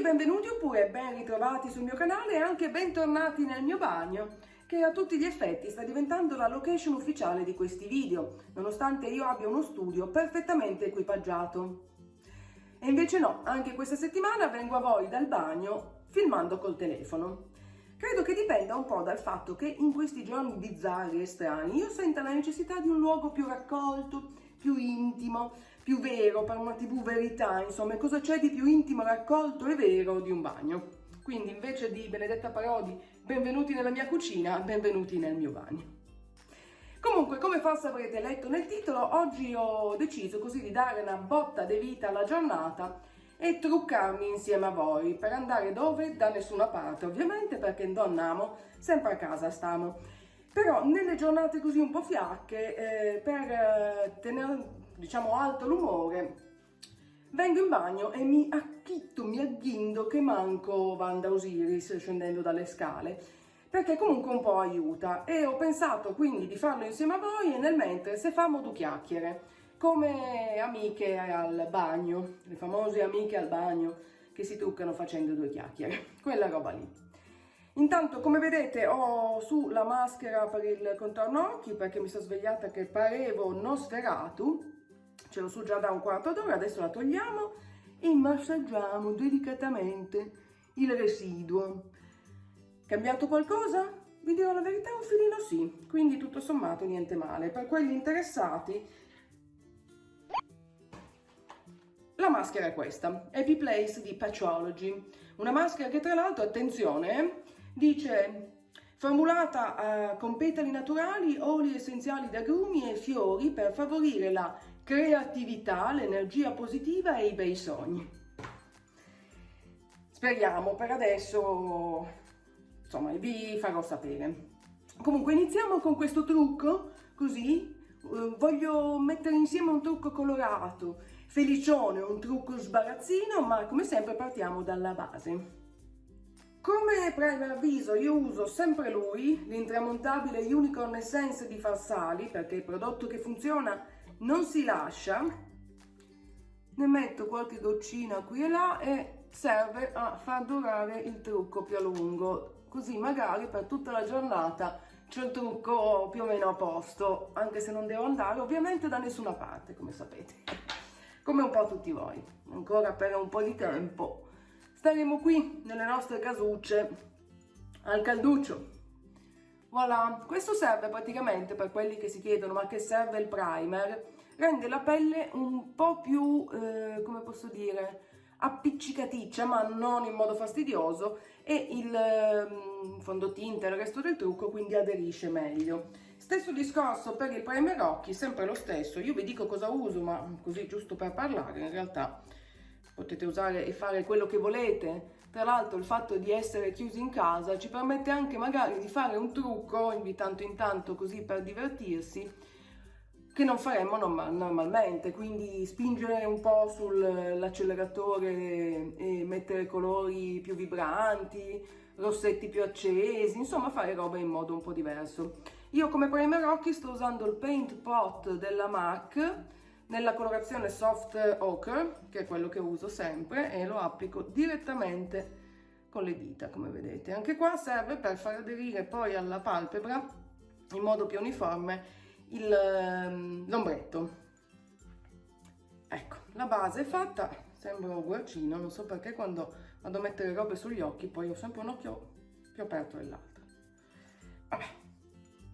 benvenuti oppure ben ritrovati sul mio canale e anche bentornati nel mio bagno, che a tutti gli effetti sta diventando la location ufficiale di questi video, nonostante io abbia uno studio perfettamente equipaggiato. E invece no, anche questa settimana vengo a voi dal bagno filmando col telefono. Credo che dipenda un po' dal fatto che in questi giorni bizzarri e strani io senta la necessità di un luogo più raccolto, più intimo, più vero, per una TV verità, insomma, cosa c'è di più intimo, raccolto e vero di un bagno? Quindi invece di Benedetta Parodi, benvenuti nella mia cucina, benvenuti nel mio bagno. Comunque, come forse avrete letto nel titolo, oggi ho deciso così di dare una botta di vita alla giornata e truccarmi insieme a voi per andare dove? Da nessuna parte, ovviamente, perché donnamo sempre a casa stiamo. Però nelle giornate così un po' fiacche, per tenere, diciamo, alto l'umore, vengo in bagno e mi agghindo che manco Wanda Osiris scendendo dalle scale, perché comunque un po' aiuta. E ho pensato quindi di farlo insieme a voi e nel mentre se famo due chiacchiere, come amiche al bagno, le famose amiche al bagno che si truccano facendo due chiacchiere, quella roba lì. Intanto, come vedete, ho su la maschera per il contorno occhi perché mi sono svegliata che parevo Nosferatu, ce l'ho su già da un quarto d'ora, adesso la togliamo e massaggiamo delicatamente il residuo. Cambiato qualcosa? Vi dirò la verità, un filino sì, quindi tutto sommato niente male. Per quelli interessati, la maschera è questa, Happy Place di Patchology, una maschera che tra l'altro, attenzione, dice formulata con petali naturali, oli essenziali di agrumi e fiori per favorire la creatività, l'energia positiva e i bei sogni. Speriamo, per adesso, insomma, vi farò sapere. Comunque iniziamo con questo trucco, così, voglio mettere insieme un trucco colorato, felicione, un trucco sbarazzino, ma come sempre partiamo dalla base. Come primer viso io uso sempre lui, l'intramontabile Unicorn Essence di Farsali, perché il prodotto che funziona non si lascia. Ne metto qualche goccina qui e là e serve a far durare il trucco più a lungo, così magari per tutta la giornata c'è il trucco più o meno a posto, anche se non devo andare ovviamente da nessuna parte, come sapete, come un po' tutti voi. Ancora per un po' di tempo staremo qui nelle nostre casucce al calduccio. Voilà, questo serve praticamente per quelli che si chiedono ma che serve il primer, rende la pelle un po' più, come posso dire, appiccicaticcia, ma non in modo fastidioso, e il fondotinta e il resto del trucco quindi aderisce meglio. Stesso discorso per il primer occhi, sempre lo stesso. Io vi dico cosa uso, ma così giusto per parlare, in realtà potete usare e fare quello che volete. Tra l'altro il fatto di essere chiusi in casa ci permette anche magari di fare un trucco di tanto in tanto così per divertirsi, che non faremmo normalmente, quindi spingere un po' sull'acceleratore e mettere colori più vibranti, rossetti più accesi, insomma fare roba in modo un po' diverso. Io come primer occhi sto usando il Paint Pot della MAC nella colorazione Soft Ochre, che è quello che uso sempre, e lo applico direttamente con le dita, come vedete. Anche qua serve per far aderire poi alla palpebra in modo più uniforme l'ombretto. Ecco, la base è fatta, sembra un guarcino, non so perché quando vado a mettere robe sugli occhi poi ho sempre un occhio più aperto dell'altro. Vabbè.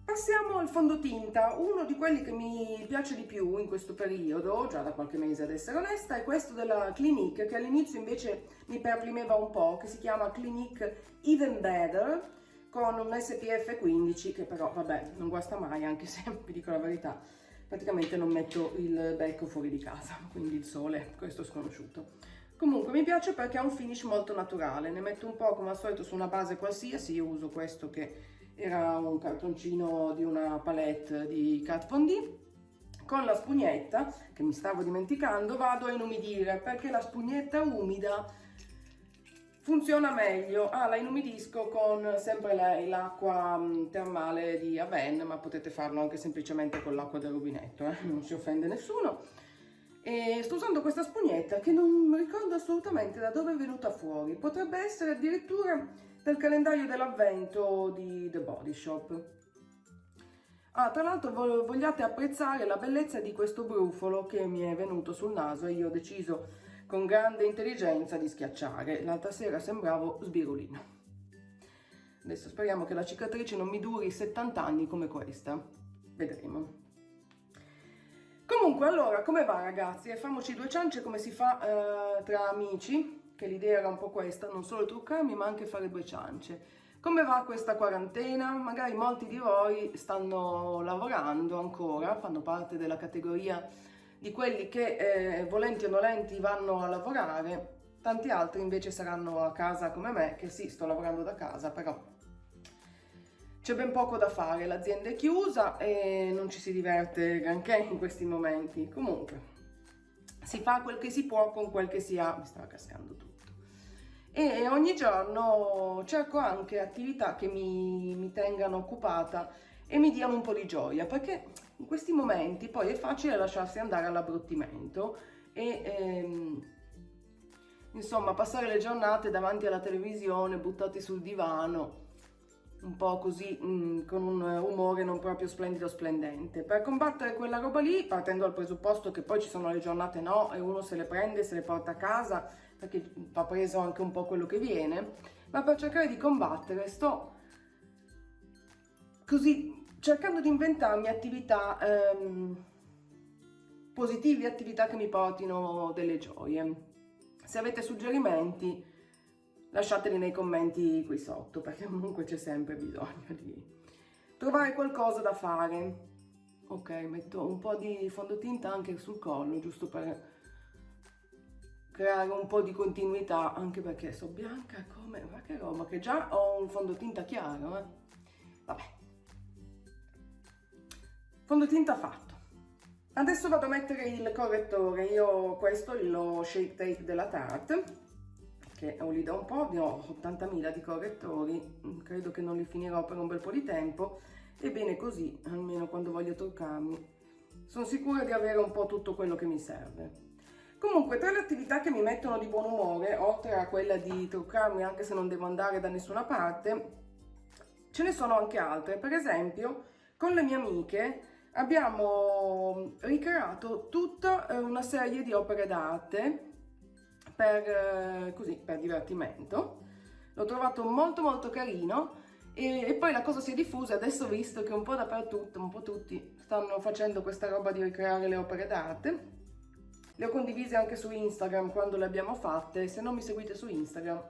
Passiamo al fondotinta, uno di quelli che mi piace di più in questo periodo, già da qualche mese ad essere onesta, è questo della Clinique, che all'inizio invece mi perplimeva un po', che si chiama Clinique Even Better, con un SPF 15, che però vabbè non guasta mai, anche se vi dico la verità, praticamente non metto il becco fuori di casa, quindi il sole, questo è sconosciuto. Comunque mi piace perché ha un finish molto naturale, ne metto un po' come al solito su una base qualsiasi. Io uso questo che era un cartoncino di una palette di Kat Von D. Con la spugnetta, che mi stavo dimenticando, vado a inumidire, perché la spugnetta umida funziona meglio. La inumidisco con sempre lei, l'acqua termale di Aven, ma potete farlo anche semplicemente con l'acqua del rubinetto, non si offende nessuno. E sto usando questa spugnetta che non ricordo assolutamente da dove è venuta fuori. Potrebbe essere addirittura del calendario dell'avvento di The Body Shop. Ah, tra l'altro vogliate apprezzare la bellezza di questo brufolo che mi è venuto sul naso e io ho deciso con grande intelligenza di schiacciare. L'altra sera sembravo Sbirulino. Adesso speriamo che la cicatrice non mi duri 70 anni come questa. Vedremo. Comunque, allora, come va ragazzi? E famoci due ciance come si fa tra amici, che l'idea era un po' questa, non solo truccarmi ma anche fare due ciance. Come va questa quarantena? Magari molti di voi stanno lavorando ancora, fanno parte della categoria di quelli che volenti o nolenti vanno a lavorare, tanti altri invece saranno a casa come me, che sì, sto lavorando da casa, però c'è ben poco da fare, l'azienda è chiusa e non ci si diverte granché in questi momenti. Comunque, si fa quel che si può con quel che si ha. Mi stava cascando tutto. E ogni giorno cerco anche attività che mi tengano occupata e mi diano un po' di gioia, perché in questi momenti poi è facile lasciarsi andare all'abbruttimento e insomma passare le giornate davanti alla televisione, buttati sul divano, un po' così, con un umore non proprio splendido splendente. Per combattere quella roba lì, partendo dal presupposto che poi ci sono le giornate no e uno se le prende, se le porta a casa, perché va preso anche un po' quello che viene, ma per cercare di combattere sto così cercando di inventarmi attività positive, attività che mi portino delle gioie. Se avete suggerimenti lasciateli nei commenti qui sotto, perché comunque c'è sempre bisogno di trovare qualcosa da fare. Ok, metto un po' di fondotinta anche sul collo, giusto per creare un po' di continuità, anche perché sono bianca come... ma che roba, che già ho un fondotinta chiaro, eh. Vabbè. Fondotinta fatto. Adesso vado a mettere il correttore. Io questo, lo Shape Tape della Tarte, che ho lì da un po', ne ho 80.000 di correttori, credo che non li finirò per un bel po' di tempo, e bene così, almeno quando voglio truccarmi. Sono sicura di avere un po' tutto quello che mi serve. Comunque, tra le attività che mi mettono di buon umore, oltre a quella di truccarmi anche se non devo andare da nessuna parte, ce ne sono anche altre. Per esempio, con le mie amiche abbiamo ricreato tutta una serie di opere d'arte per divertimento. L'ho trovato molto carino e poi la cosa si è diffusa. Adesso ho visto che un po' dappertutto, un po' tutti stanno facendo questa roba di ricreare le opere d'arte. Le ho condivise anche su Instagram quando le abbiamo fatte. Se non mi seguite su Instagram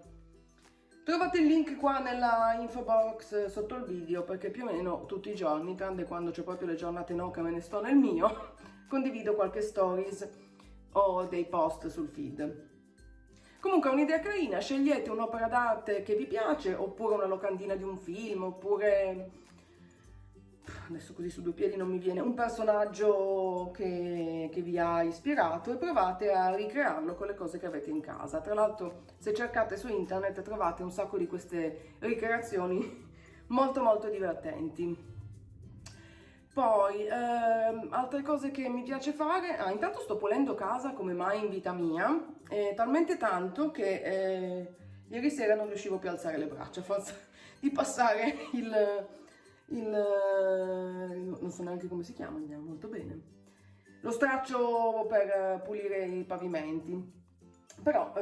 trovate il link qua nella info box sotto il video, perché più o meno tutti i giorni, tranne quando c'è proprio le giornate no che me ne sto nel mio, condivido qualche stories o dei post sul feed. Comunque è un'idea carina, scegliete un'opera d'arte che vi piace, oppure una locandina di un film, oppure, adesso così su due piedi non mi viene, un personaggio che vi ha ispirato e provate a ricrearlo con le cose che avete in casa. Tra l'altro, se cercate su internet trovate un sacco di queste ricreazioni molto divertenti. Poi, altre cose che mi piace fare, intanto sto pulendo casa come mai in vita mia, talmente tanto che ieri sera non riuscivo più a alzare le braccia, a forza di passare non so neanche come si chiama, andiamo molto bene, lo straccio per pulire i pavimenti. Però,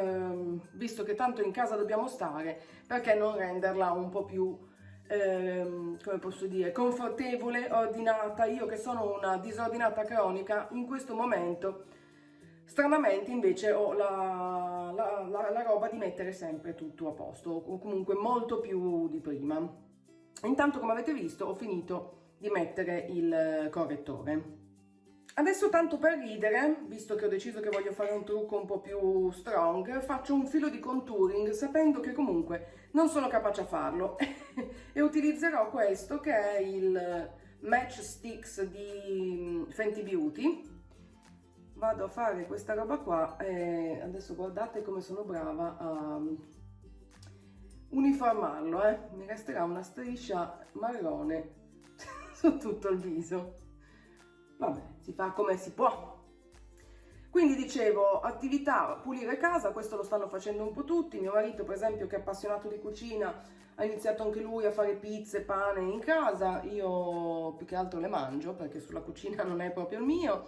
visto che tanto in casa dobbiamo stare, perché non renderla un po' più come posso dire, confortevole, ordinata? Io che sono una disordinata cronica, in questo momento stranamente invece ho la roba di mettere sempre tutto a posto, o comunque molto più di prima. Intanto, come avete visto, ho finito di mettere il correttore. Adesso, tanto per ridere, visto che ho deciso che voglio fare un trucco un po' più strong, faccio un filo di contouring sapendo che comunque non sono capace a farlo e utilizzerò questo che è il Match Sticks di Fenty Beauty. Vado a fare questa roba qua e adesso guardate come sono brava a uniformarlo, mi resterà una striscia marrone su tutto il viso. Vabbè, si fa come si può. Quindi dicevo, attività, pulire casa, questo lo stanno facendo un po' tutti. Mio marito, per esempio, che è appassionato di cucina, ha iniziato anche lui a fare pizze, pane in casa. Io più che altro le mangio perché sulla cucina non è proprio il mio.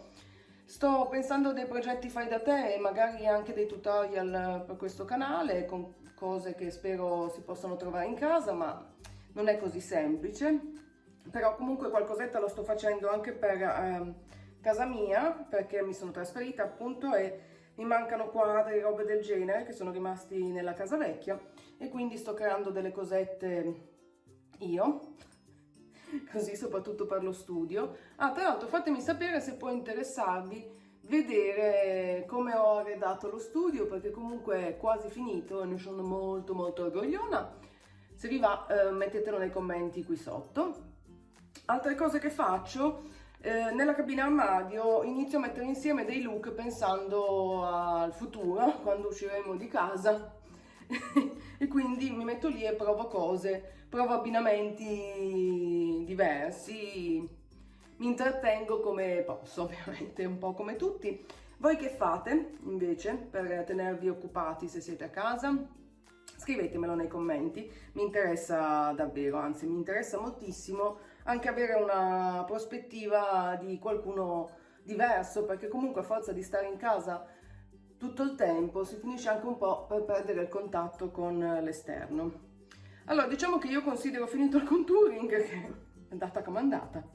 Sto pensando a dei progetti fai da te e magari anche dei tutorial per questo canale con cose che spero si possano trovare in casa, ma non è così semplice. Però comunque qualcosetta lo sto facendo anche per casa mia, perché mi sono trasferita appunto e mi mancano quadri, robe del genere che sono rimasti nella casa vecchia, e quindi sto creando delle cosette io, così soprattutto per lo studio. Ah, tra l'altro fatemi sapere se può interessarvi vedere come ho arredato lo studio, perché comunque è quasi finito e ne sono molto orgogliosa. Se vi va, mettetelo nei commenti qui sotto. Altre cose che faccio, nella cabina armadio inizio a mettere insieme dei look pensando al futuro, quando usciremo di casa. E quindi mi metto lì e provo cose, provo abbinamenti diversi, mi intrattengo come posso, ovviamente, un po' come tutti. Voi che fate invece per tenervi occupati se siete a casa? Scrivetemelo nei commenti, mi interessa davvero, anzi mi interessa moltissimo anche avere una prospettiva di qualcuno diverso, perché comunque a forza di stare in casa tutto il tempo si finisce anche un po' per perdere il contatto con l'esterno. Allora, diciamo che io considero finito il contouring, che è andata come è andata.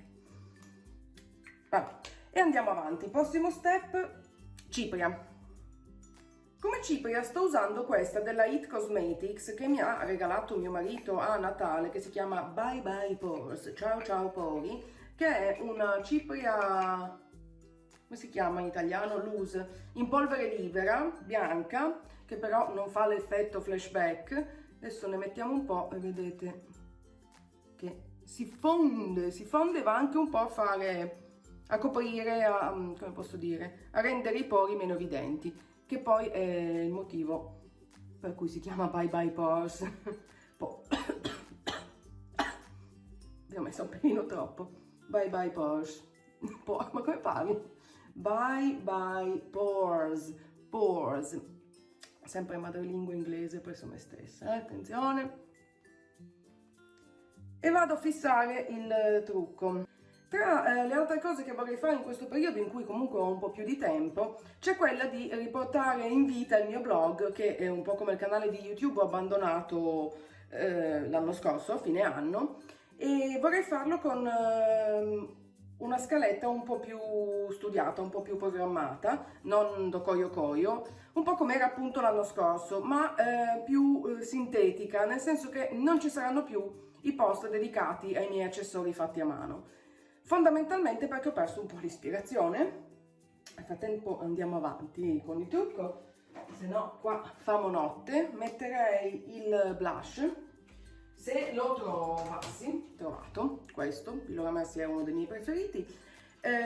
Vabbè. E andiamo avanti. Prossimo step, cipria. Come cipria sto usando questa della It Cosmetics che mi ha regalato mio marito a Natale, che si chiama Bye Bye Pores, ciao ciao pori, che è una cipria, come si chiama in italiano? Loose, in polvere libera, bianca, che però non fa l'effetto flashback. Adesso ne mettiamo un po' e vedete che si fonde e va anche un po' a fare, a coprire, come posso dire, a rendere i pori meno evidenti, che poi è il motivo per cui si chiama Bye Bye Pores. Vi ho messo un pelino troppo. Bye Bye Pores. Ma come parli? Bye Bye Pores. Pores. Sempre madrelingua inglese, presso me stessa. Attenzione. E vado a fissare il trucco. Tra le altre cose che vorrei fare in questo periodo, in cui comunque ho un po' più di tempo, c'è quella di riportare in vita il mio blog, che è un po' come il canale di YouTube ho abbandonato l'anno scorso, a fine anno, e vorrei farlo con una scaletta un po' più studiata, un po' più programmata, non do coio, un po' come era appunto l'anno scorso, ma più sintetica, nel senso che non ci saranno più i post dedicati ai miei accessori fatti a mano. Fondamentalmente perché ho perso un po' l'ispirazione. Nel frattempo andiamo avanti con il trucco, se no qua famo notte. Metterei il blush, se lo trovassi, trovato questo, Pilora Messi è uno dei miei preferiti.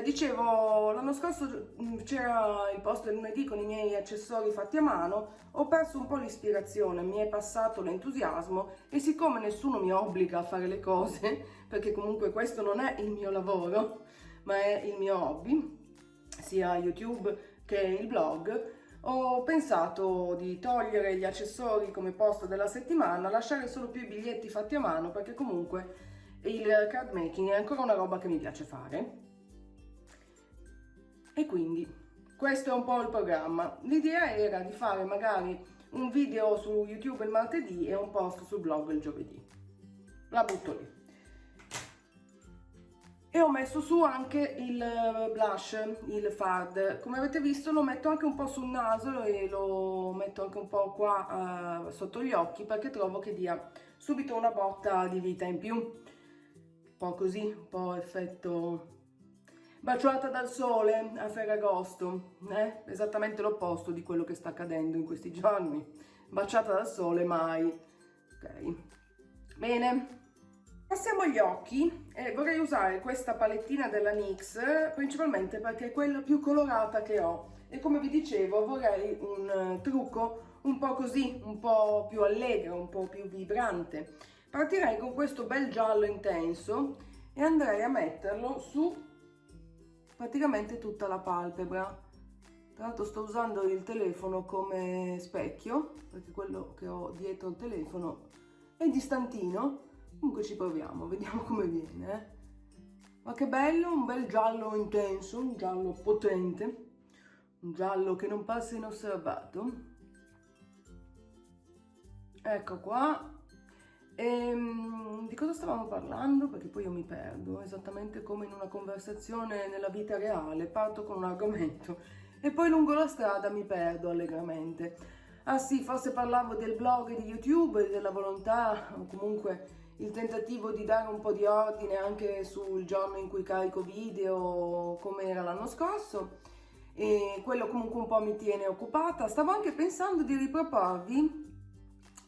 Dicevo, l'anno scorso c'era il post del lunedì con i miei accessori fatti a mano, ho perso un po' l'ispirazione, mi è passato l'entusiasmo, e siccome nessuno mi obbliga a fare le cose, perché comunque questo non è il mio lavoro, ma è il mio hobby, sia YouTube che il blog, ho pensato di togliere gli accessori come post della settimana, lasciare solo più i biglietti fatti a mano, perché comunque il card making è ancora una roba che mi piace fare. E quindi questo è un po' il programma. L'idea era di fare magari un video su YouTube il martedì e un post sul blog il giovedì. La butto lì. E ho messo su anche il blush, il fard. Come avete visto lo metto anche un po' sul naso e lo metto anche un po' qua sotto gli occhi, perché trovo che dia subito una botta di vita in più. Un po' così, un po' effetto baciata dal sole a Ferragosto, esattamente l'opposto di quello che sta accadendo in questi giorni. Baciata dal sole mai. Ok, bene. Passiamo agli occhi e vorrei usare questa palettina della NYX principalmente perché è quella più colorata che ho, e come vi dicevo vorrei un trucco un po' così, un po' più allegro, un po' più vibrante. Partirei con questo bel giallo intenso e andrei a metterlo su praticamente tutta la palpebra, Tra l'altro sto usando il telefono come specchio, perché quello che ho dietro il telefono è distantino. Comunque ci proviamo, vediamo come viene. Ma che bello, un bel giallo intenso, un giallo potente, un giallo che non passa inosservato. Ecco qua. Di cosa stavamo parlando? Perché poi io mi perdo, esattamente come in una conversazione nella vita reale, parto con un argomento e poi lungo la strada mi perdo allegramente. Ah sì, forse parlavo del blog di YouTube e della volontà, o comunque il tentativo di dare un po' di ordine anche sul giorno in cui carico video, come era l'anno scorso, e quello comunque un po' mi tiene occupata. Stavo anche pensando di riproporvi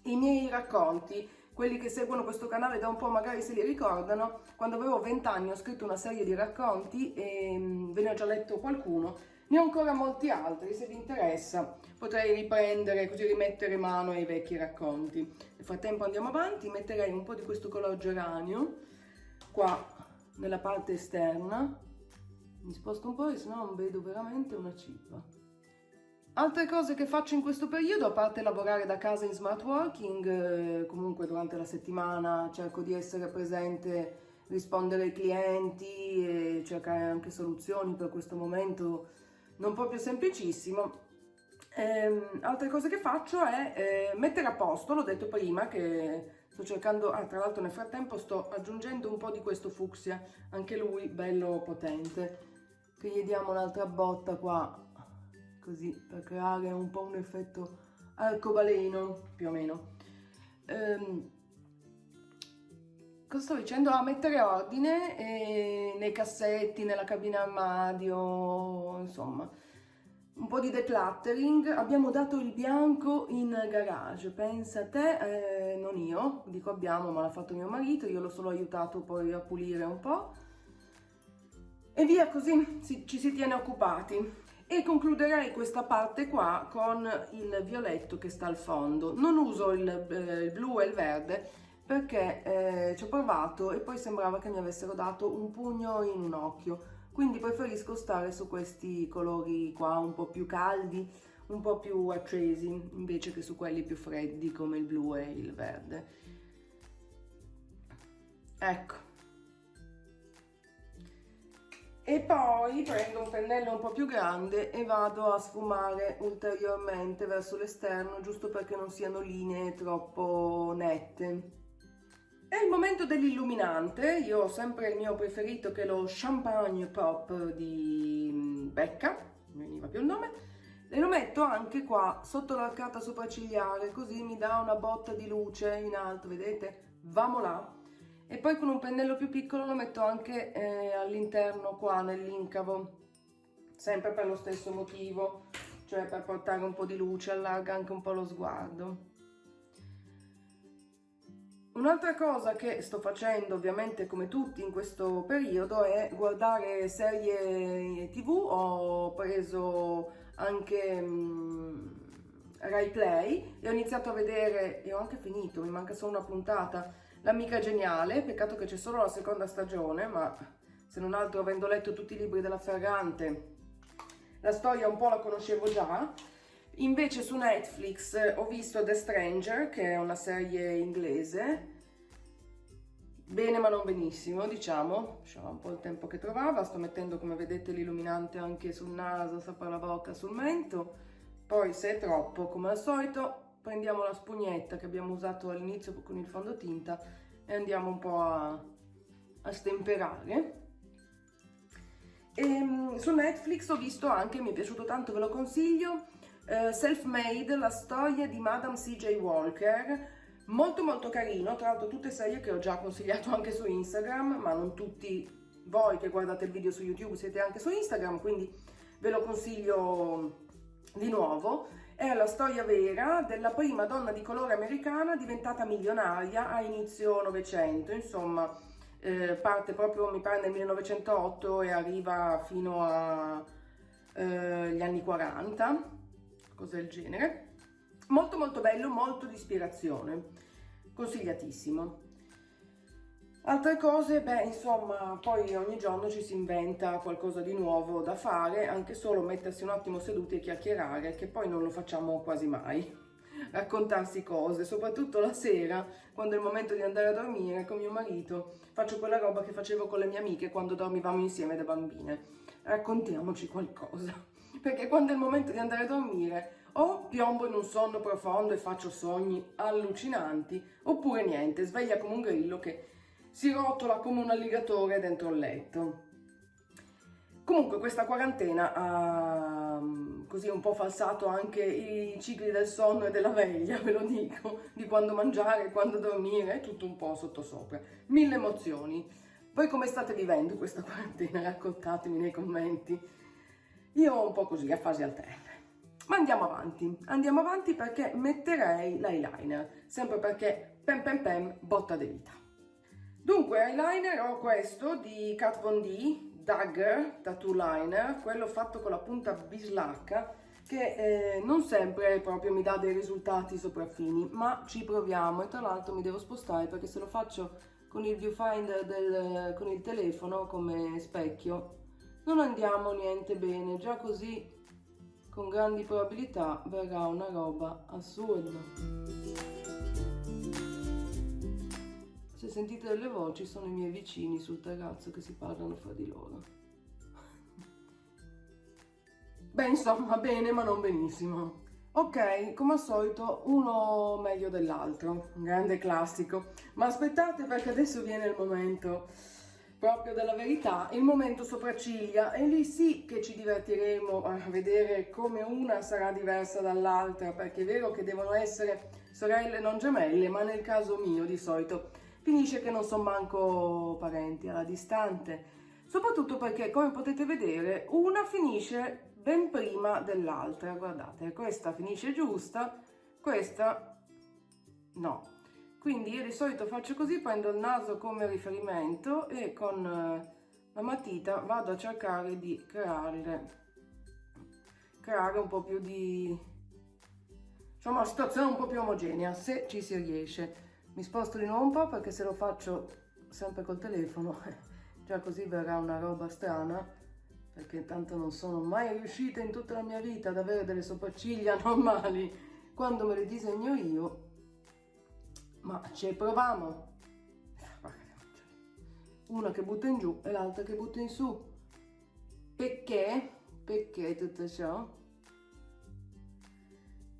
i miei racconti. Quelli che seguono questo canale da un po' magari se li ricordano. Quando avevo 20 anni ho scritto una serie di racconti e ve ne ho già letto qualcuno. Ne ho ancora molti altri, se vi interessa potrei riprendere, così rimettere mano ai vecchi racconti. Nel frattempo andiamo avanti, metterei un po' di questo color geranio qua nella parte esterna. Mi sposto un po' e sennò non vedo veramente una cippa. Altre cose che faccio in questo periodo, a parte lavorare da casa in smart working, comunque durante la settimana cerco di essere presente, rispondere ai clienti e cercare anche soluzioni per questo momento non proprio semplicissimo. Altre cose che faccio è mettere a posto, l'ho detto prima che sto cercando, tra l'altro nel frattempo sto aggiungendo un po' di questo fucsia, anche lui bello potente, che gli diamo un'altra botta qua, così per creare un po' un effetto arcobaleno, più o meno. Cosa sto dicendo? Mettere ordine nei cassetti, nella cabina armadio, insomma, un po' di decluttering. Abbiamo dato il bianco in garage, pensa a te, non io, dico abbiamo, ma l'ha fatto mio marito, io l'ho solo aiutato poi a pulire un po'. E via così ci si tiene occupati. E concluderei questa parte qua con il violetto che sta al fondo. Non uso il blu e il verde perché ci ho provato e poi sembrava che mi avessero dato un pugno in un occhio, quindi preferisco stare su questi colori qua un po' più caldi, un po' più accesi, invece che su quelli più freddi come il blu e il verde. Ecco. E poi prendo un pennello un po' più grande e vado a sfumare ulteriormente verso l'esterno, giusto perché non siano linee troppo nette. È il momento dell'illuminante. Io ho sempre il mio preferito, che è lo Champagne Pop di Becca, mi veniva più il nome, e lo metto anche qua sotto l'arcata sopraccigliare, così mi dà una botta di luce in alto, vedete? Vamo là! E poi con un pennello più piccolo lo metto anche all'interno qua nell'incavo, sempre per lo stesso motivo, cioè per portare un po' di luce, allarga anche un po' lo sguardo. Un'altra cosa che sto facendo, ovviamente come tutti in questo periodo, è guardare serie TV. Ho preso anche Rai Play e ho iniziato a vedere, e ho anche finito, mi manca solo una puntata, L'amica geniale. Peccato che c'è solo la seconda stagione, ma se non altro, avendo letto tutti i libri della Ferrante, la storia un po' la conoscevo già. Invece su Netflix ho visto The Stranger, che è una serie inglese, bene ma non benissimo, diciamo, c'era un po' il tempo che trovava. Sto mettendo, come vedete, l'illuminante anche sul naso, sopra la bocca, sul mento. Poi se è troppo, come al solito, prendiamo la spugnetta che abbiamo usato all'inizio con il fondotinta e andiamo un po' a stemperare. E su Netflix ho visto anche, mi è piaciuto tanto, ve lo consiglio, Self-Made, la storia di Madame C.J. Walker, molto molto carino. Tra l'altro tutte serie che ho già consigliato anche su Instagram, ma non tutti voi che guardate il video su YouTube siete anche su Instagram, quindi ve lo consiglio di nuovo. È la storia vera della prima donna di colore americana diventata milionaria a inizio Novecento, insomma parte proprio, mi pare, nel 1908 e arriva fino agli anni 40, cose del genere. Molto molto bello, molto di ispirazione, consigliatissimo. Altre cose, beh, insomma, poi ogni giorno ci si inventa qualcosa di nuovo da fare, anche solo mettersi un attimo seduti e chiacchierare, che poi non lo facciamo quasi mai. Raccontarsi cose, soprattutto la sera, quando è il momento di andare a dormire con mio marito, faccio quella roba che facevo con le mie amiche quando dormivamo insieme da bambine. Raccontiamoci qualcosa, perché quando è il momento di andare a dormire o piombo in un sonno profondo e faccio sogni allucinanti, oppure niente, sveglia come un grillo che si rotola come un alligatore dentro il letto. Comunque questa quarantena ha così un po' falsato anche i cicli del sonno e della veglia, ve lo dico, di quando mangiare, quando dormire, è tutto un po' sottosopra. Mille emozioni. Voi come state vivendo questa quarantena? Raccontatemi nei commenti. Io un po' così, a fasi alterne. Ma andiamo avanti perché metterei l'eyeliner, sempre perché pem, botta di vita. Dunque, eyeliner ho questo di Kat Von D, Dagger Tattoo Liner, quello fatto con la punta bislacca, che non sempre proprio mi dà dei risultati sopraffini, ma ci proviamo. E tra l'altro mi devo spostare perché se lo faccio con il viewfinder con il telefono come specchio non andiamo niente bene, già così con grandi probabilità verrà una roba assurda. Se sentite delle voci sono i miei vicini sul terrazzo che si parlano fra di loro. Beh, insomma, bene ma non benissimo. Ok, come al solito, uno meglio dell'altro, un grande classico. Ma aspettate perché adesso viene il momento proprio della verità, il momento sopracciglia, e lì sì che ci divertiremo a vedere come una sarà diversa dall'altra, perché è vero che devono essere sorelle non gemelle, ma nel caso mio di solito finisce che non sono manco parenti alla distante, soprattutto perché, come potete vedere, una finisce ben prima dell'altra. Guardate, questa finisce giusta, questa no. Quindi io di solito faccio così, prendo il naso come riferimento e con la matita vado a cercare di creare un po' più di, insomma, una situazione un po' più omogenea, se ci si riesce. Mi sposto di nuovo un po' perché se lo faccio sempre col telefono già così verrà una roba strana, perché tanto non sono mai riuscita in tutta la mia vita ad avere delle sopracciglia normali quando me le disegno io, ma ci proviamo. Una che butta in giù e l'altra che butta in su. Perché tutto ciò?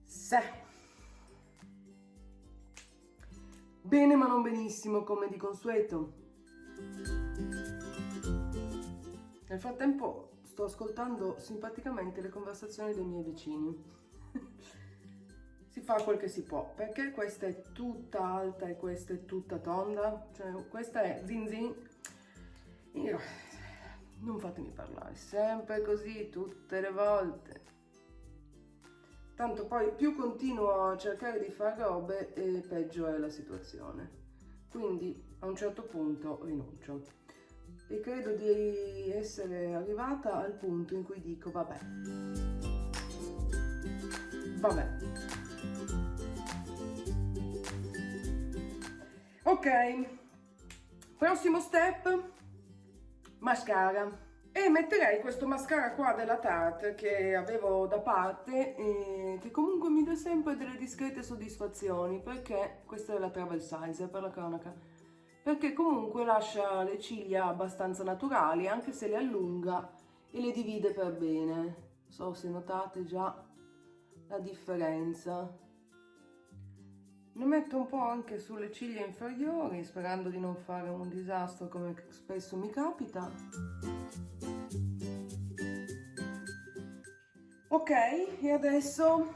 Se bene ma non benissimo, come di consueto. Nel frattempo sto ascoltando simpaticamente le conversazioni dei miei vicini. Si fa quel che si può, perché questa è tutta alta e questa è tutta tonda, cioè questa è zin zin. Io, non fatemi parlare, sempre così tutte le volte. Tanto poi più continuo a cercare di fare robe e peggio è la situazione. Quindi a un certo punto rinuncio. E credo di essere arrivata al punto in cui dico vabbè. Ok, prossimo step, mascara. E metterei questo mascara qua della Tarte che avevo da parte e che comunque mi dà sempre delle discrete soddisfazioni, perché questa è la Travel Size per la cronaca, perché comunque lascia le ciglia abbastanza naturali anche se le allunga e le divide per bene. Non so se notate già la differenza. Ne metto un po' anche sulle ciglia inferiori, sperando di non fare un disastro come spesso mi capita. Ok, e adesso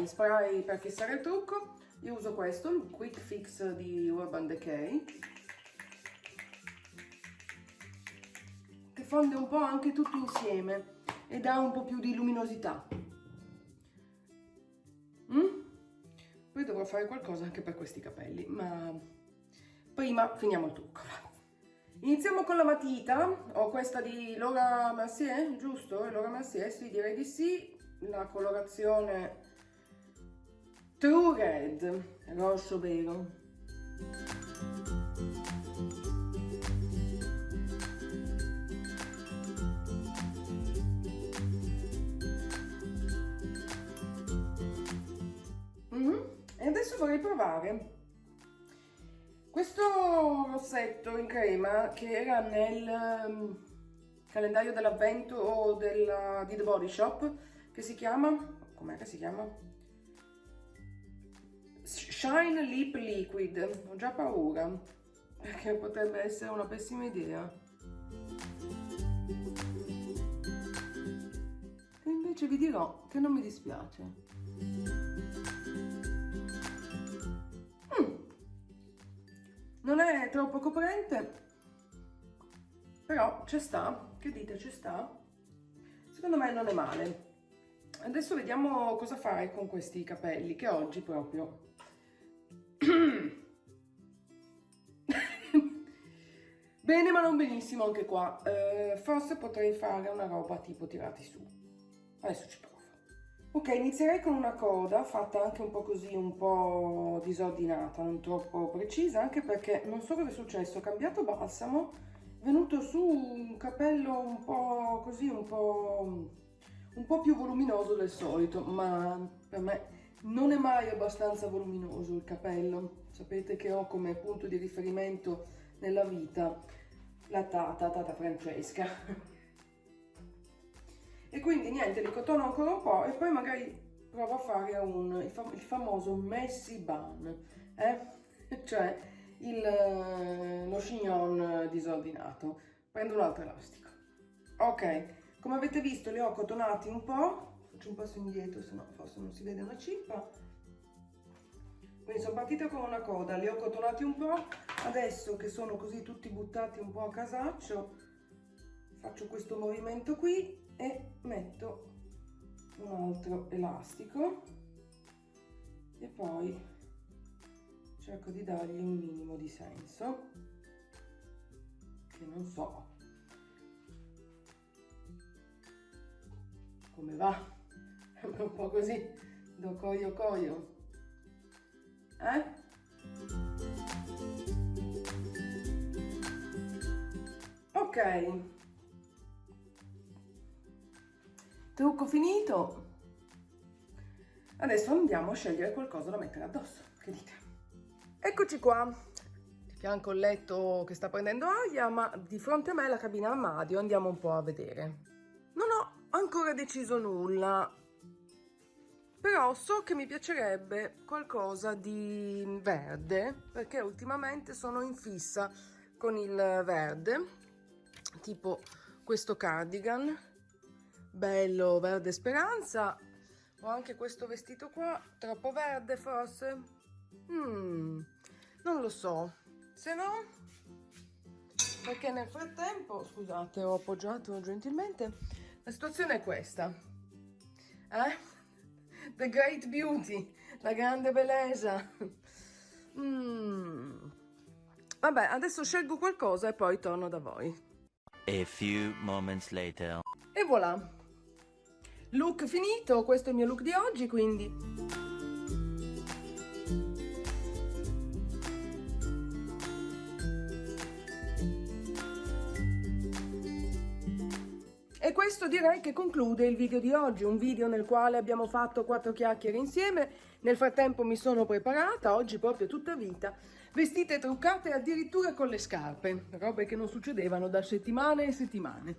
spray per fissare il trucco. Io uso questo, il Quick Fix di Urban Decay, che fonde un po' anche tutto insieme e dà un po' più di luminosità. Poi dovrò fare qualcosa anche per questi capelli, ma prima finiamo il trucco. Iniziamo con la matita. Ho questa di Laura Mercier, giusto? Laura Mercier, sì, direi di sì. La colorazione True Red, rosso vero. adesso vorrei provare questo rossetto in crema che era nel calendario dell'avvento di The Body Shop, che si chiama, com'è che si chiama? Shine Lip Liquid. Ho già paura, perché potrebbe essere una pessima idea. E invece vi dirò che non mi dispiace. Non è troppo coprente, però ci sta. Che dite, ci sta? Secondo me non è male. Adesso vediamo cosa fare con questi capelli, che oggi proprio bene, ma non benissimo anche qua. Forse potrei fare una roba tipo tirati su. Adesso ci provo. Ok, inizierei con una coda fatta anche un po' così, un po' disordinata, non troppo precisa, anche perché non so cosa è successo. Ho cambiato balsamo, è venuto su un capello un po' così, un po' più voluminoso del solito, ma per me non è mai abbastanza voluminoso il capello. Sapete che ho come punto di riferimento nella vita la tata Francesca. E quindi niente, li cotono ancora un po' e poi magari provo a fare il famoso messy bun, cioè lo chignon disordinato. Prendo un altro elastico. Ok, come avete visto li ho cotonati un po', faccio un passo indietro, se no forse non si vede una cippa. Quindi sono partita con una coda, li ho cotonati un po', adesso che sono così tutti buttati un po' a casaccio, faccio questo movimento qui e metto un altro elastico e poi cerco di dargli un minimo di senso, che non so come va, un po' così, do coio. Ok, trucco finito. Adesso andiamo a scegliere qualcosa da mettere addosso, che dite? Eccoci qua, di fianco il letto che sta prendendo aria, ma di fronte a me la cabina armadio, andiamo un po' a vedere. Non ho ancora deciso nulla, però so che mi piacerebbe qualcosa di verde, perché ultimamente sono in fissa con il verde, tipo questo cardigan, bello verde speranza. Ho anche questo vestito qua, troppo verde forse? Non lo so, se no, perché nel frattempo, scusate, ho appoggiato gentilmente, la situazione è questa, The Great Beauty, la grande bellezza. Vabbè, adesso scelgo qualcosa e poi torno da voi. A few moments later. E voilà, look finito, questo è il mio look di oggi, quindi e questo direi che conclude il video di oggi, un video nel quale abbiamo fatto 4 chiacchiere insieme. Nel frattempo mi sono preparata, oggi proprio tutta vita, vestite e truccate addirittura con le scarpe, robe che non succedevano da settimane e settimane.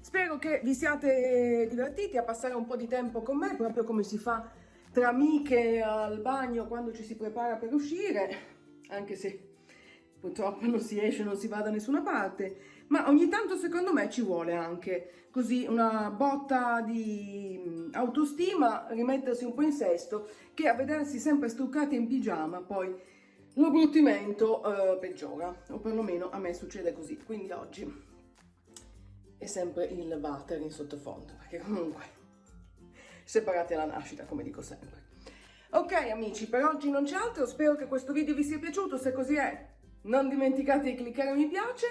Spero che vi siate divertiti a passare un po' di tempo con me, proprio come si fa tra amiche al bagno quando ci si prepara per uscire, anche se purtroppo non si esce, non si va da nessuna parte, ma ogni tanto secondo me ci vuole anche così una botta di autostima, rimettersi un po' in sesto, che a vedersi sempre struccati in pigiama poi l'abbruttimento peggiora, o perlomeno a me succede così. Quindi oggi è sempre il water in sottofondo, perché comunque separati alla nascita, come dico sempre. Ok amici, per oggi non c'è altro, spero che questo video vi sia piaciuto, se così è non dimenticate di cliccare mi piace,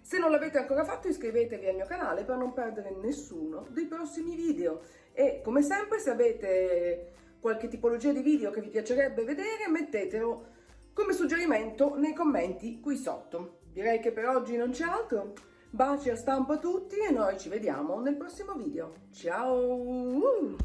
se non l'avete ancora fatto iscrivetevi al mio canale per non perdere nessuno dei prossimi video e come sempre se avete qualche tipologia di video che vi piacerebbe vedere mettetelo come suggerimento nei commenti qui sotto. Direi che per oggi non c'è altro, baci a stampo a tutti e noi ci vediamo nel prossimo video, ciao!